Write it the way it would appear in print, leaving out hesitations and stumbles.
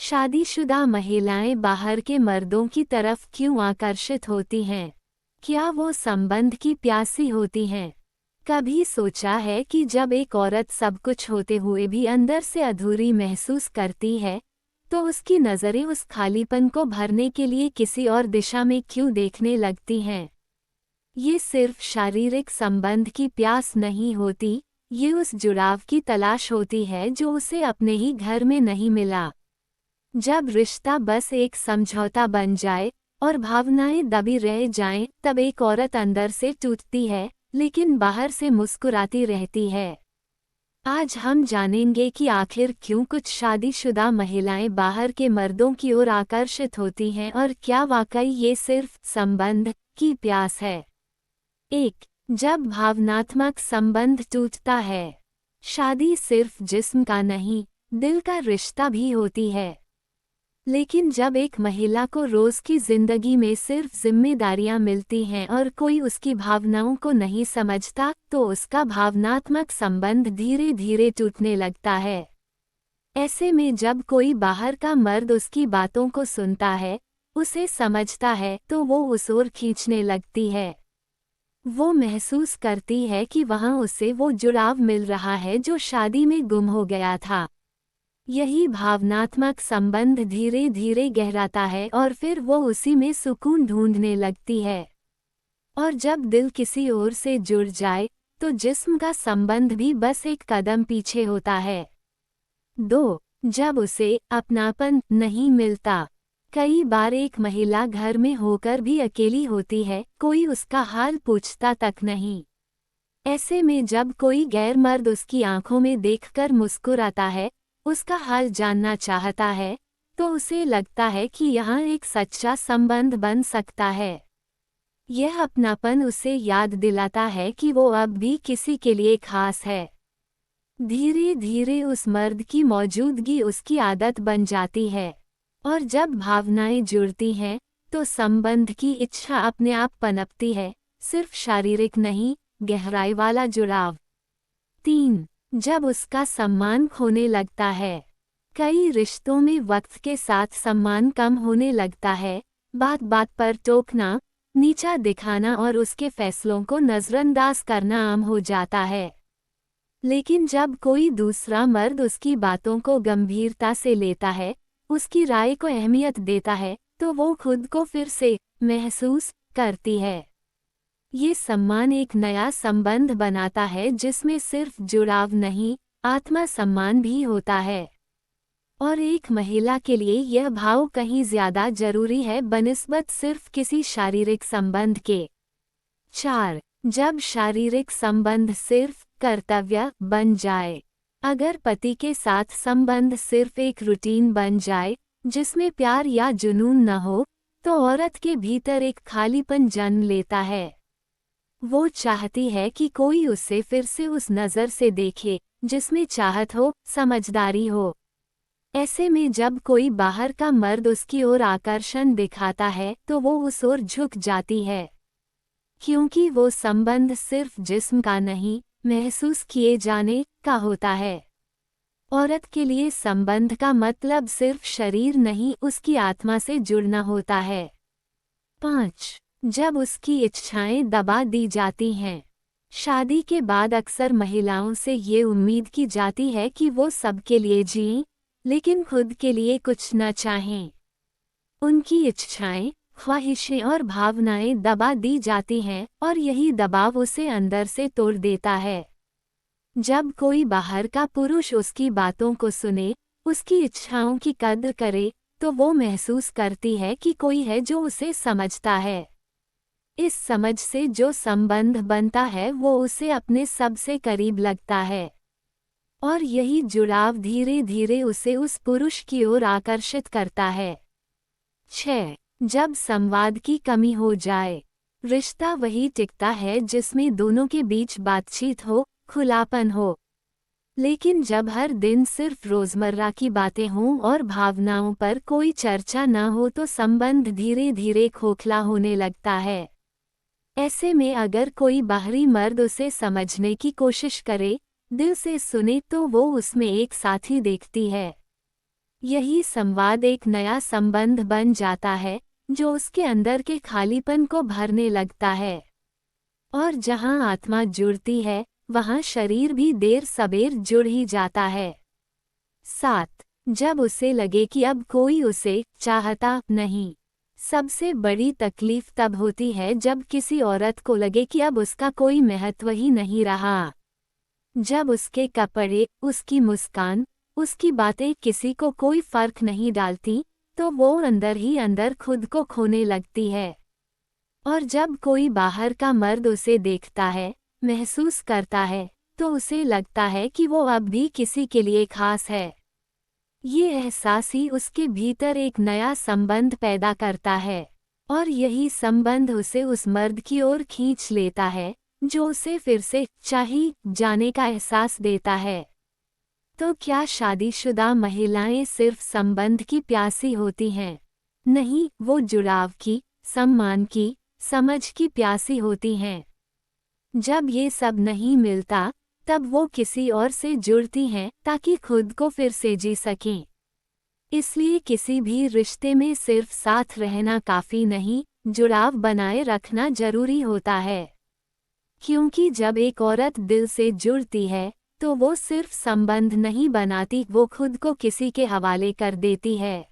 शादीशुदा महिलाएं बाहर के मर्दों की तरफ क्यों आकर्षित होती हैं? क्या वो संबंध की प्यासी होती हैं? कभी सोचा है कि जब एक औरत सब कुछ होते हुए भी अंदर से अधूरी महसूस करती है, तो उसकी नज़रें उस खालीपन को भरने के लिए किसी और दिशा में क्यों देखने लगती हैं? ये सिर्फ शारीरिक संबंध की प्यास नहीं होती, ये उस जुड़ाव की तलाश होती है जो उसे अपने ही घर में नहीं मिला। जब रिश्ता बस एक समझौता बन जाए और भावनाएं दबी रह जाएं, तब एक औरत अंदर से टूटती है, लेकिन बाहर से मुस्कुराती रहती है। आज हम जानेंगे कि आखिर क्यों कुछ शादीशुदा महिलाएं बाहर के मर्दों की ओर आकर्षित होती हैं और क्या वाकई ये सिर्फ संबंध की प्यास है। 1. जब भावनात्मक संबंध टूटता है। शादी सिर्फ जिस्म का नहीं, दिल का रिश्ता भी होती है। लेकिन जब एक महिला को रोज की जिंदगी में सिर्फ जिम्मेदारियां मिलती हैं और कोई उसकी भावनाओं को नहीं समझता, तो उसका भावनात्मक संबंध धीरे धीरे टूटने लगता है। ऐसे में जब कोई बाहर का मर्द उसकी बातों को सुनता है, उसे समझता है, तो वो उस ओर खींचने लगती है। वो महसूस करती है कि वहाँ उसे वो जुड़ाव मिल रहा है जो शादी में गुम हो गया था। यही भावनात्मक संबंध धीरे धीरे गहराता है और फिर वो उसी में सुकून ढूंढने लगती है। और जब दिल किसी ओर से जुड़ जाए, तो जिस्म का संबंध भी बस एक कदम पीछे होता है। 2. जब उसे अपनापन नहीं मिलता। कई बार एक महिला घर में होकर भी अकेली होती है, कोई उसका हाल पूछता तक नहीं। ऐसे में जब कोई गैर मर्द उसकी आंखों में देखकर मुस्कुराता है, उसका हाल जानना चाहता है, तो उसे लगता है कि यहाँ एक सच्चा संबंध बन सकता है। यह अपनापन उसे याद दिलाता है कि वो अब भी किसी के लिए खास है। धीरे धीरे उस मर्द की मौजूदगी उसकी आदत बन जाती है, और जब भावनाएं जुड़ती हैं, तो संबंध की इच्छा अपने आप पनपती है, सिर्फ शारीरिक नहीं, गहराई वाला जुड़ाव। 3. जब उसका सम्मान खोने लगता है। कई रिश्तों में वक्त के साथ सम्मान कम होने लगता है, बात बात पर टोकना, नीचा दिखाना और उसके फैसलों को नज़रअंदाज करना आम हो जाता है। लेकिन जब कोई दूसरा मर्द उसकी बातों को गंभीरता से लेता है, उसकी राय को अहमियत देता है, तो वो खुद को फिर से महसूस करती है। ये सम्मान एक नया संबंध बनाता है जिसमें सिर्फ जुड़ाव नहीं, आत्मा सम्मान भी होता है। और एक महिला के लिए यह भाव कहीं ज्यादा जरूरी है बनिस्बत सिर्फ किसी शारीरिक संबंध के। 4. जब शारीरिक संबंध सिर्फ कर्तव्य बन जाए। अगर पति के साथ संबंध सिर्फ एक रूटीन बन जाए, जिसमें प्यार या जुनून न हो, तो औरत के भीतर एक खालीपन जन्म लेता है। वो चाहती है कि कोई उसे फिर से उस नज़र से देखे, जिसमें चाहत हो, समझदारी हो। ऐसे में जब कोई बाहर का मर्द उसकी ओर आकर्षण दिखाता है, तो वो उस ओर झुक जाती है, क्योंकि वो संबंध सिर्फ जिस्म का नहीं, महसूस किए जाने का होता है। औरत के लिए संबंध का मतलब सिर्फ शरीर नहीं, उसकी आत्मा से जुड़ना होता है। 5. जब उसकी इच्छाएं दबा दी जाती हैं। शादी के बाद अक्सर महिलाओं से ये उम्मीद की जाती है कि वो सबके लिए जिएं, लेकिन खुद के लिए कुछ न चाहें। उनकी इच्छाएं, ख्वाहिशें और भावनाएं दबा दी जाती हैं, और यही दबाव उसे अंदर से तोड़ देता है। जब कोई बाहर का पुरुष उसकी बातों को सुने, उसकी इच्छाओं की कद्र करे, तो वो महसूस करती है कि कोई है जो उसे समझता है। इस समझ से जो संबंध बनता है वो उसे अपने सबसे करीब लगता है, और यही जुड़ाव धीरे धीरे उसे उस पुरुष की ओर आकर्षित करता है। 6. जब संवाद की कमी हो जाए। रिश्ता वही टिकता है जिसमें दोनों के बीच बातचीत हो, खुलापन हो। लेकिन जब हर दिन सिर्फ रोजमर्रा की बातें हों और भावनाओं पर कोई चर्चा न हो, तो संबंध धीरे धीरे खोखला होने लगता है। ऐसे में अगर कोई बाहरी मर्द उसे समझने की कोशिश करे, दिल से सुने, तो वो उसमें एक साथी देखती है। यही संवाद एक नया संबंध बन जाता है जो उसके अंदर के खालीपन को भरने लगता है। और जहां आत्मा जुड़ती है वहां शरीर भी देर सबेर जुड़ ही जाता है। 7. जब उसे लगे कि अब कोई उसे चाहता नहीं। सबसे बड़ी तकलीफ तब होती है जब किसी औरत को लगे कि अब उसका कोई महत्व ही नहीं रहा। जब उसके कपड़े, उसकी मुस्कान, उसकी बातें किसी को कोई फर्क नहीं डालती, तो वो अंदर ही अंदर खुद को खोने लगती है। और जब कोई बाहर का मर्द उसे देखता है, महसूस करता है, तो उसे लगता है कि वो अब भी किसी के लिए खास है। ये एहसास ही उसके भीतर एक नया संबंध पैदा करता है, और यही संबंध उसे उस मर्द की ओर खींच लेता है जो उसे फिर से चाही जाने का एहसास देता है। तो क्या शादीशुदा महिलाएं सिर्फ संबंध की प्यासी होती हैं? नहीं, वो जुड़ाव की, सम्मान की, समझ की प्यासी होती हैं। जब ये सब नहीं मिलता, तब वो किसी और से जुड़ती हैं ताकि खुद को फिर से जी सकें। इसलिए किसी भी रिश्ते में सिर्फ साथ रहना काफी नहीं, जुड़ाव बनाए रखना जरूरी होता है। क्योंकि जब एक औरत दिल से जुड़ती है, तो वो सिर्फ संबंध नहीं बनाती, वो खुद को किसी के हवाले कर देती है।